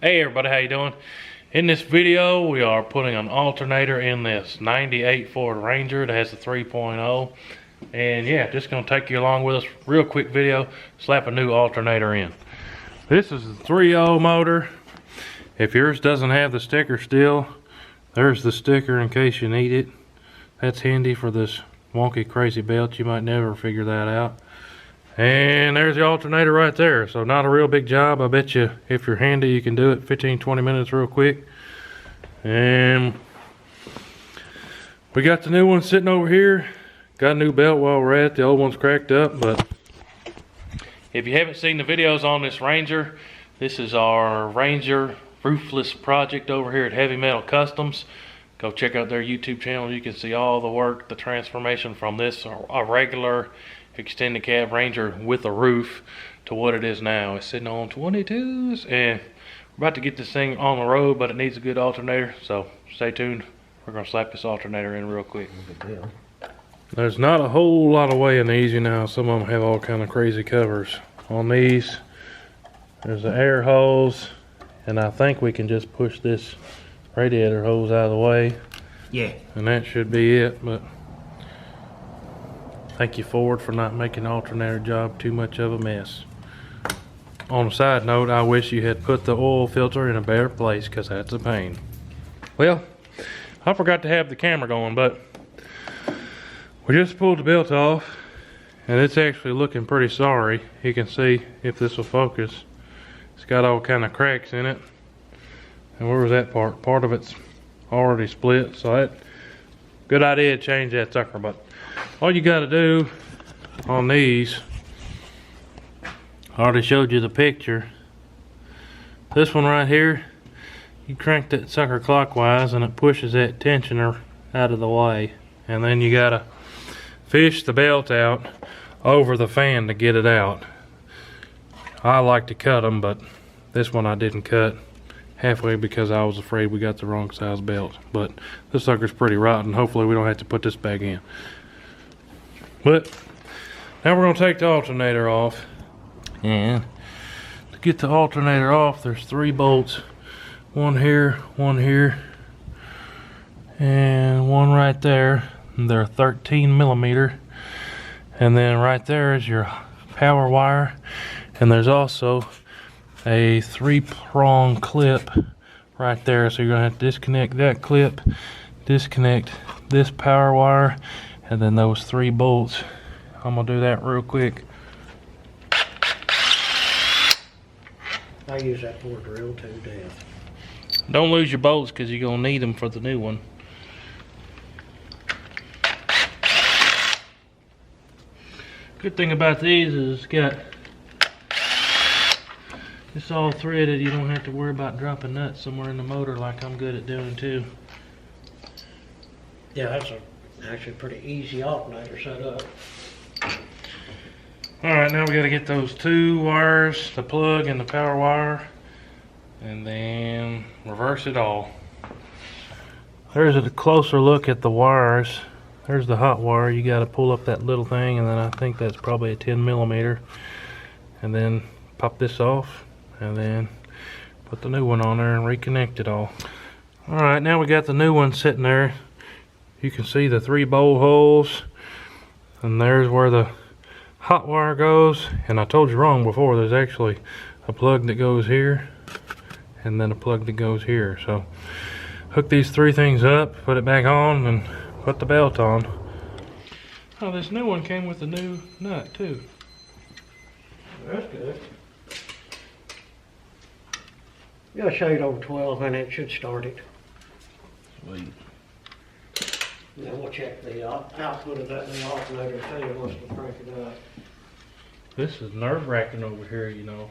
Hey everybody, how you doing? In this video, we are putting an alternator in this 98 Ford Ranger that has a 3.0. And yeah, just gonna take you along with us. Real quick video, slap a new alternator in. This is a 3.0 motor. If yours doesn't have the sticker still, there's the sticker in case you need it. That's handy for this wonky crazy belt. You might never figure that out. And there's the alternator right there. So not a real big job. I bet you if you're handy you can do it 15-20 minutes real quick. And we got the new one sitting over here. Got a new belt while we're at it. The old one's cracked up, but if you haven't seen the videos on this Ranger, this is our Ranger roofless project over here at Heavy Metal Customs. Go check out their YouTube channel. You can see all the work, the transformation from this a regular extended cab Ranger with a roof to what it is now. It's sitting on 22s, and we're about to get this thing on the road, but it needs a good alternator, so stay tuned. We're gonna slap this alternator in real quick. There's not a whole lot of way in these, you know. Some of them have all kind of crazy covers. On these, there's the air hose, and I think we can just push this radiator hose out of the way. Yeah. And that should be it, but thank you Ford for not making the alternator job too much of a mess. On a side note, I wish you had put the oil filter in a better place, because that's a pain. Well, I forgot to have the camera going, but we just pulled the belt off, and it's actually looking pretty sorry. You can see, if this will focus, it's got all kind of cracks in it. And where was that part? Part of it's already split, so that good idea to change that sucker. But all you got to do on these, I already showed you the picture. This one right here, you crank that sucker clockwise and it pushes that tensioner out of the way. And then you got to fish the belt out over the fan to get it out. I like to cut them, but this one I didn't cut halfway because I was afraid we got the wrong size belt. But this sucker's pretty rotten. Hopefully we don't have to put this back in. But now we're going to take the alternator off. And to get the alternator off, there's 3 bolts. One here, and one right there. And they're 13 millimeter. And then right there is your power wire. And there's also a 3-prong clip right there. So you're going to have to disconnect that clip, disconnect this power wire, and then those 3 bolts. I'm gonna do that real quick. I use that for a drill to death. Don't lose your bolts, because you're gonna need them for the new one. Good thing about these is it's all threaded. You don't have to worry about dropping nuts somewhere in the motor like I'm good at doing too. Yeah, that's actually pretty easy alternator set up. Alright, now we got to get those 2 wires, the plug and the power wire, and then reverse it all. There's a closer look at the wires. There's the hot wire. You got to pull up that little thing, and then I think that's probably a 10 millimeter. And then pop this off, and then put the new one on there and reconnect it all. Alright, now we got the new one sitting there. You can see the 3 bowl holes, and there's where the hot wire goes. And I told you wrong before, there's actually a plug that goes here and then a plug that goes here. So hook these 3 things up, put it back on, and put the belt on. Oh, this new one came with a new nut too. That's good. You got a shade over 12 and it should start it. Sweet. Then we'll check the output of that new alternator too once we crank it up. This is nerve-wracking over here, you know.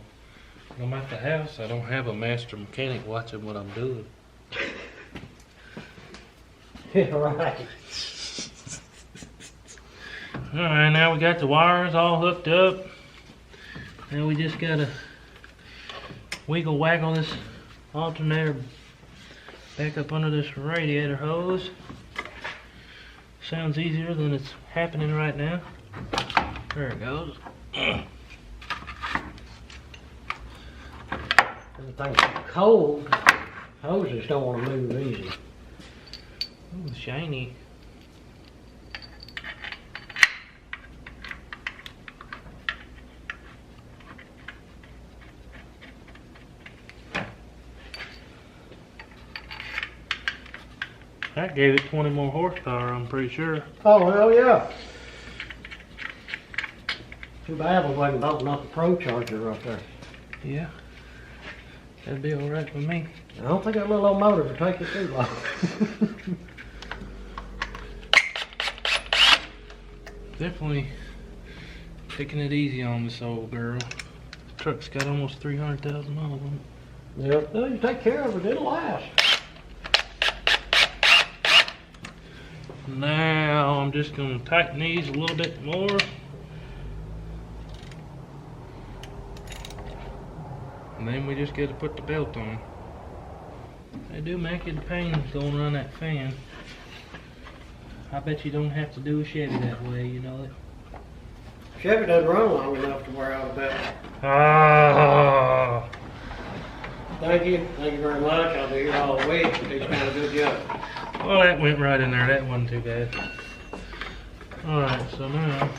When I'm at the house, I don't have a master mechanic watching what I'm doing. Yeah, right. Alright, now we got the wires all hooked up. Now we just gotta wiggle-waggle this alternator back up under this radiator hose. Sounds easier than it's happening right now. There it goes. The thing's cold. Hoses don't want to move easy. Ooh, shiny. That gave it 20 more horsepower, I'm pretty sure. Oh, hell yeah. Too bad we wasn't bolting up the Pro Charger right there. Yeah. That'd be alright with me. I don't think that little old motor would take it too long. Definitely taking it easy on this old girl. Truck's got almost 300,000 miles on it. Yep. Well, you take care of it, it'll last. Now I'm just going to tighten these a little bit more. And then we just got to put the belt on. They do make it a pain going around that fan. I bet you don't have to do a Chevy that way, you know it. Chevy doesn't run long enough to wear out a belt. Ah. Thank you very much. I'll be here all week. He's done a good job. Well, that went right in there. That wasn't too bad. Alright, so now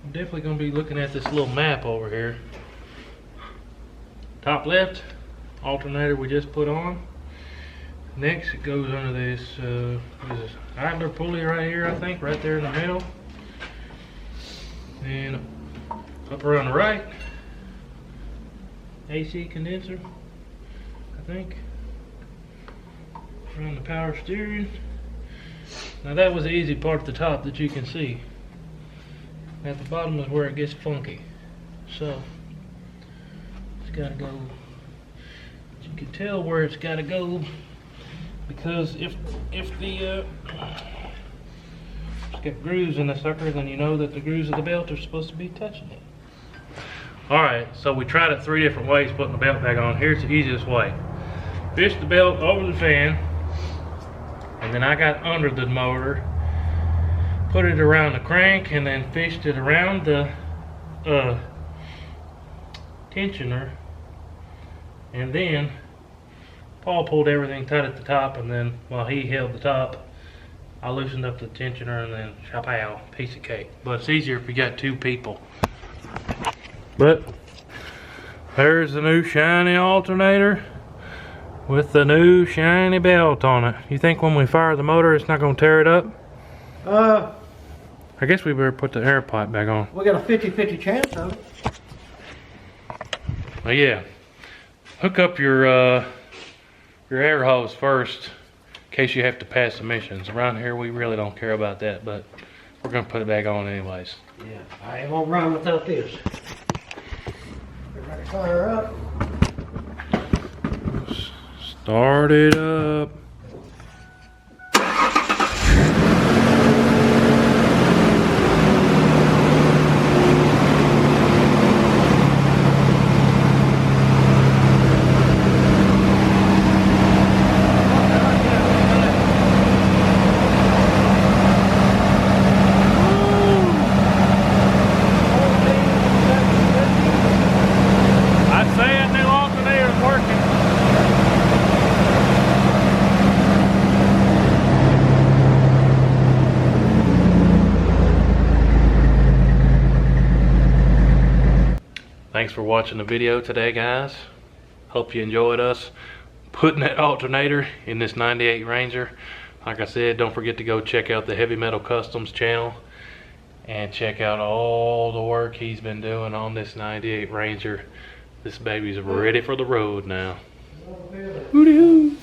I'm definitely going to be looking at this little map over here. Top left, alternator we just put on. Next, it goes under this, what is this, idler pulley right here, I think, right there in the middle. And up around the right, AC condenser, I think. Around the power steering. Now that was the easy part at the top that you can see. At the bottom is where it gets funky. So it's got to go. You can tell where it's got to go because if the it's got grooves in the sucker, then you know that the grooves of the belt are supposed to be touching it. All right, so we tried it 3 different ways putting the belt back on. Here's the easiest way. Fish the belt over the fan. And then I got under the motor, put it around the crank, and then fished it around the tensioner. And then Paul pulled everything tight at the top, and then while he held the top, I loosened up the tensioner, and then shapow, piece of cake. But it's easier if you got 2 people. But there's the new shiny alternator with the new shiny belt on it. You think when we fire the motor it's not going to tear it up? I guess we better put the air pipe back on. We got a 50-50 chance of it. Oh yeah. Hook up your air hose first in case you have to pass emissions. Around here we really don't care about that, but we're going to put it back on anyways. Yeah, I won't run without this. We're ready to fire up. Start it up. I say that new alternator is working. Thanks for watching the video today, guys. Hope you enjoyed us putting that alternator in this 98 Ranger. Like I said, don't forget to go check out the Heavy Metal Customs channel and check out all the work he's been doing on this 98 Ranger. This baby's ready for the road now. WHOTEEWHO.